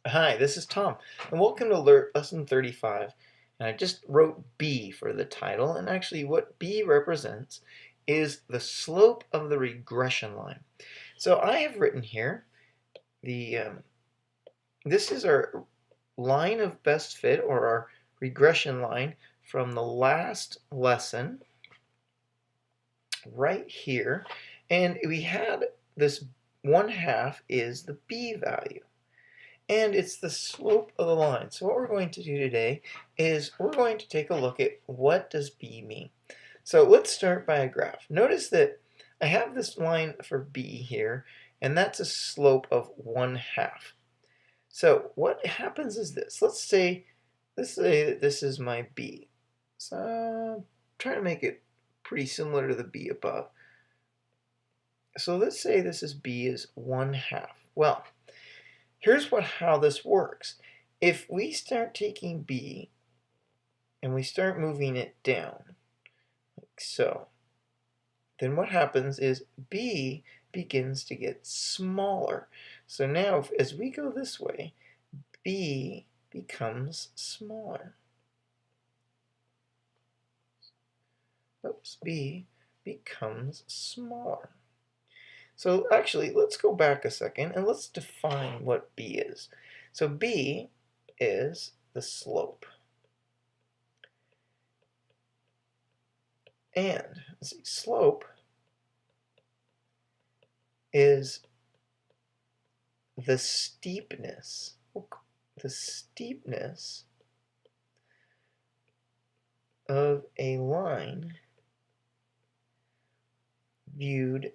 Hi, this is Tom, and welcome to Lesson 35. And I just wrote B for the title, and actually what B represents is the slope of the regression line. So I have written here, the this is our line of best fit, or our regression line from the last lesson, right here. And we had this 1/2 is the B value. And it's the slope of the line. So what we're going to do today is we're going to take a look at what does B mean. So let's start by a graph. Notice that I have this line for B here, and that's a slope of 1/2. So what happens is this. Let's say that this is my B. So I'm trying to make it pretty similar to the B above. So let's say this is B is 1/2. Well, here's how this works. If we start taking B and we start moving it down, like so, then what happens is B begins to get smaller. So now as we go this way, B becomes smaller. Oops, B becomes smaller. So actually, let's go back a second and let's define what B is. So B is the slope. And let's see, slope is the steepness, of a line viewed,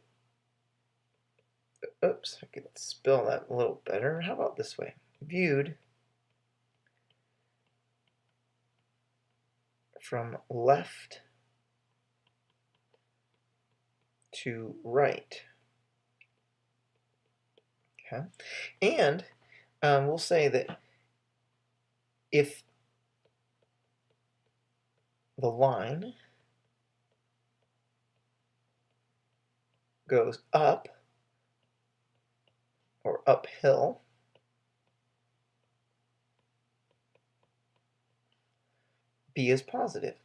oops, I could spell that a little better. How about this way? Viewed from left to right. Okay, and we'll say that if the line goes up or uphill, B is positive.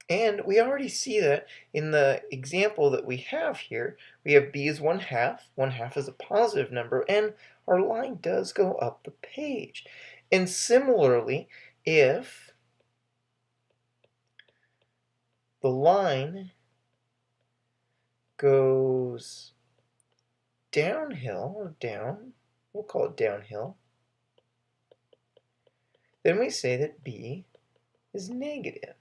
And we already see that in the example that we have here. We have B is 1/2. 1/2 is a positive number, and our line does go up the page. And similarly, if the line goes downhill, or down, we'll call it downhill, then we say that B is negative.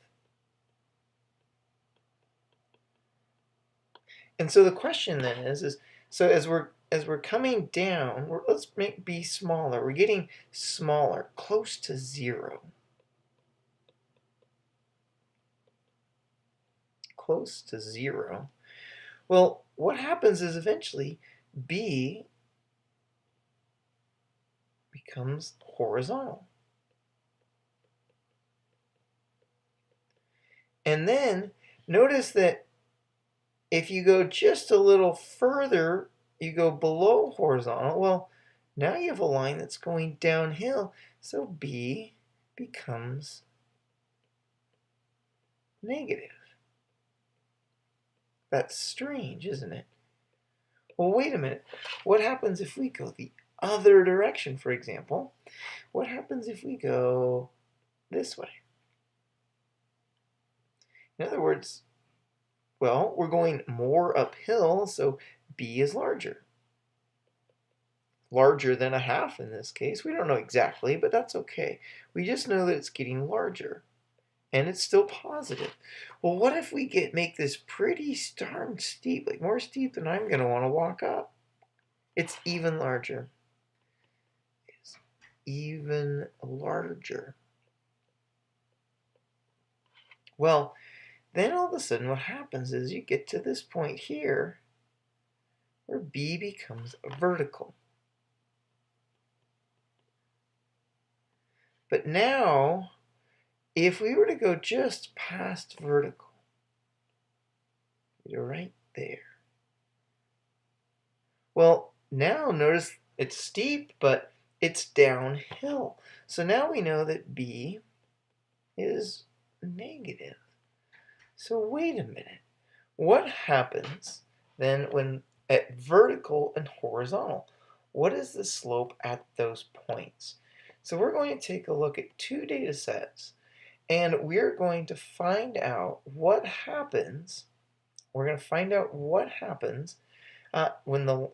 And so the question then is so as we're coming down, let's make B smaller. We're getting smaller, close to 0. Close to 0. Well, what happens is eventually B becomes horizontal. And then notice that if you go just a little further, you go below horizontal, well, now you have a line that's going downhill, so B becomes negative. That's strange, isn't it? Well, wait a minute. What happens if we go the other direction, for example? What happens if we go this way? In other words, well, we're going more uphill, so B is larger. Larger than 1/2 in this case. We don't know exactly, but that's okay. We just know that it's getting larger. And it's still positive. Well, what if we make this pretty darn steep, like more steep than I'm going to want to walk up? It's even larger. It's even larger. Well, then all of a sudden what happens is you get to this point here where B becomes vertical. But now, if we were to go just past vertical, you're right there. Well, now notice it's steep, but it's downhill. So now we know that b is negative. So wait a minute. What happens then when at vertical and horizontal? What is the slope at those points? So we're going to take a look at two data sets, and we're going to find out what happens. We're going to find out what happens when the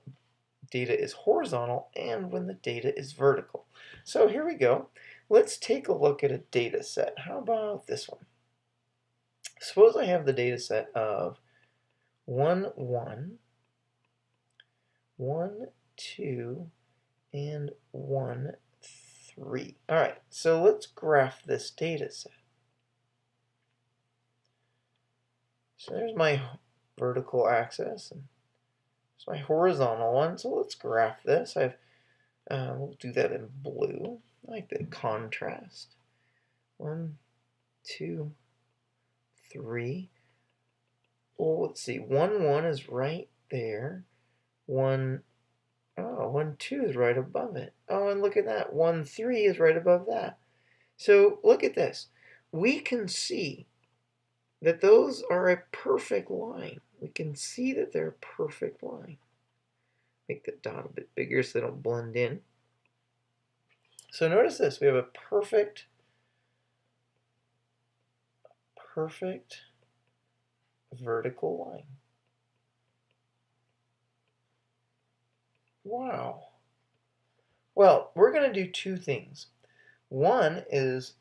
data is horizontal and when the data is vertical. So here we go. Let's take a look at a data set. How about this one? Suppose I have the data set of 1, 1, 1, 2, and 1, 3. All right, so let's graph this data set. So there's my vertical axis, and there's my horizontal one. So let's graph this. We'll do that in blue. I like the contrast. 1, 2, 3. Well, let's see. 1, 1 is right there. 1, 2 is right above it. Oh, and look at that. 1, 3 is right above that. So look at this. We can see that those are a perfect line. We can see that they're a perfect line. Make the dot a bit bigger so they don't blend in. So notice this. We have a perfect vertical line. Wow. Well, we're going to do two things. One is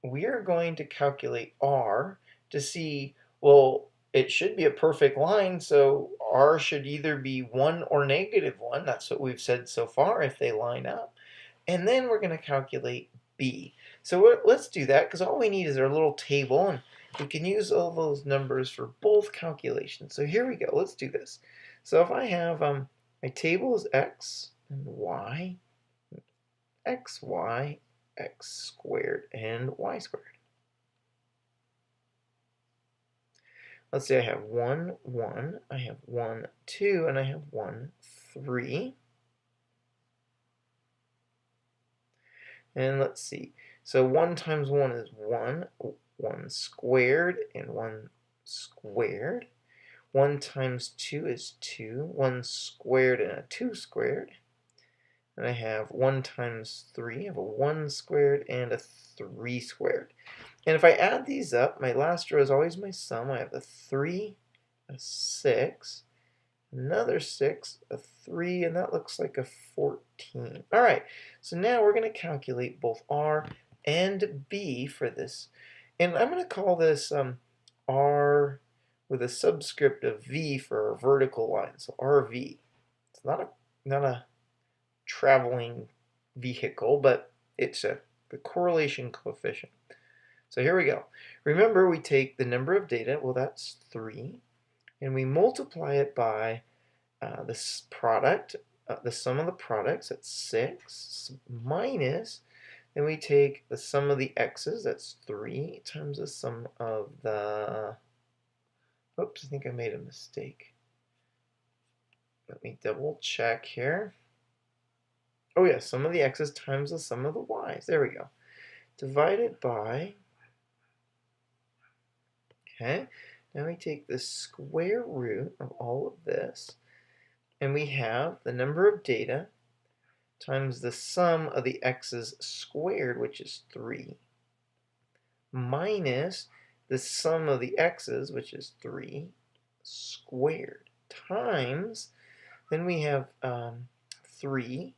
we are going to calculate r to see, well, it should be a perfect line, so r should either be 1 or -1. That's what we've said so far if they line up. And then we're going to calculate b. So let's do that, because all we need is our little table, and we can use all those numbers for both calculations. So here we go. Let's do this. So if I have my table is x and y, x, y, x squared, and y squared. Let's say I have 1, 1, I have 1, 2, and I have 1, 3. And let's see. So 1 times 1 is 1, 1 squared, and 1 squared. 1 times 2 is 2, 1 squared and a 2 squared. And I have 1 times 3, I have a 1 squared and a 3 squared. And if I add these up, my last row is always my sum. I have a 3, a 6, another 6, a 3, and that looks like a 14. All right, so now we're going to calculate both r and b for this. And I'm going to call this r with a subscript of v for our vertical line, so rv. It's not a traveling vehicle, but it's the correlation coefficient. So here we go. Remember, we take the number of data, well, that's 3, and we multiply it by this product, the sum of the products, that's 6, minus, then we take the sum of the x's, that's 3, times the sum of the, oops, I think I made a mistake. Let me double check here. Oh yeah, sum of the x's times the sum of the y's. There we go. Divided by, okay, now we take the square root of all of this, and we have the number of data times the sum of the x's squared, which is 3, minus the sum of the x's, which is 3 squared, times, then we have 3,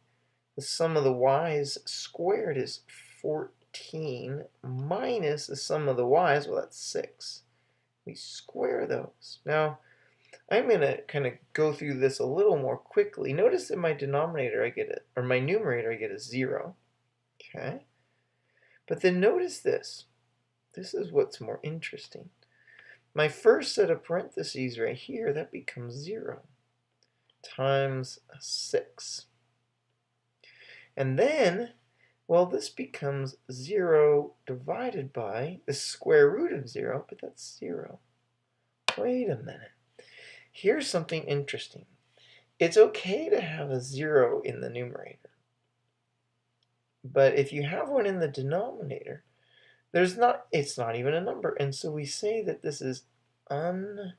the sum of the y's squared is 14, minus the sum of the y's, well, that's 6. We square those. Now, I'm going to kind of go through this a little more quickly. Notice in my denominator I get it, or my numerator I get a 0. Okay? But then notice this. This is what's more interesting. My first set of parentheses right here, that becomes 0 times 6. And then, well, this becomes 0 divided by the square root of 0, but that's 0. Wait a minute. Here's something interesting. it's okay to have a 0 in the numerator. But if you have one in the denominator, it's not even a number. And so we say that this is undefined.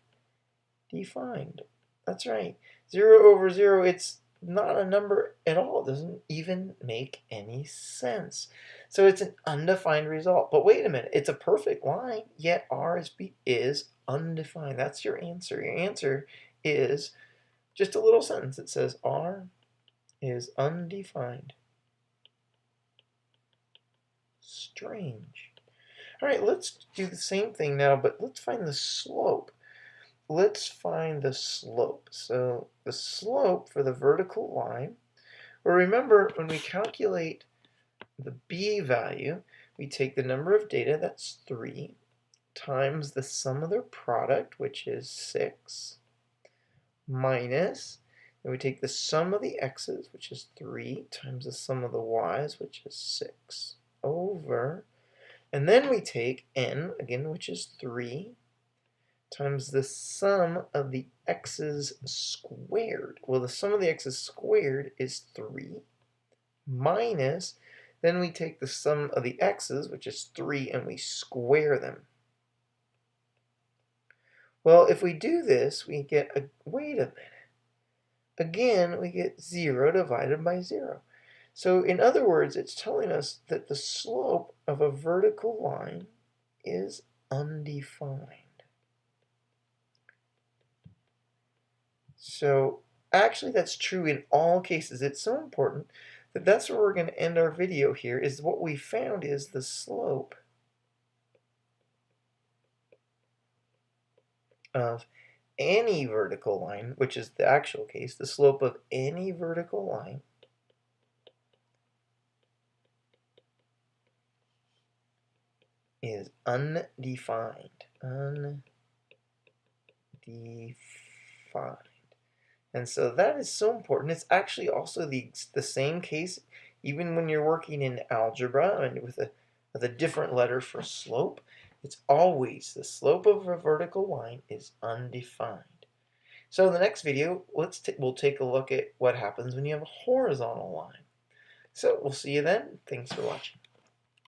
That's right. 0 over 0, it's not a number at all. It doesn't even make any sense. So it's an undefined result. But wait a minute, it's a perfect line, yet R is undefined. That's your answer. Your answer is just a little sentence that says R is undefined. Strange. All right, let's do the same thing now, but let's find the slope. Let's find the slope. So the slope for the vertical line, well, remember when we calculate the b value, we take the number of data, that's 3, times the sum of their product, which is 6, minus, and we take the sum of the x's, which is 3, times the sum of the y's, which is 6, over, and then we take n, again, which is 3, times the sum of the x's squared. Well, the sum of the x's squared is 3, minus, then we take the sum of the x's, which is 3, and we square them. Well, if we do this, we get wait a minute. Again, we get 0 divided by 0. So in other words, it's telling us that the slope of a vertical line is undefined. So actually that's true in all cases. It's so important that that's where we're going to end our video here, is what we found is the slope of any vertical line, which is the actual case, the slope of any vertical line is undefined. Undefined. And so that is so important. It's actually also the same case even when you're working in algebra and with a different letter for slope. It's always the slope of a vertical line is undefined. So in the next video, we'll take a look at what happens when you have a horizontal line. So we'll see you then. Thanks for watching.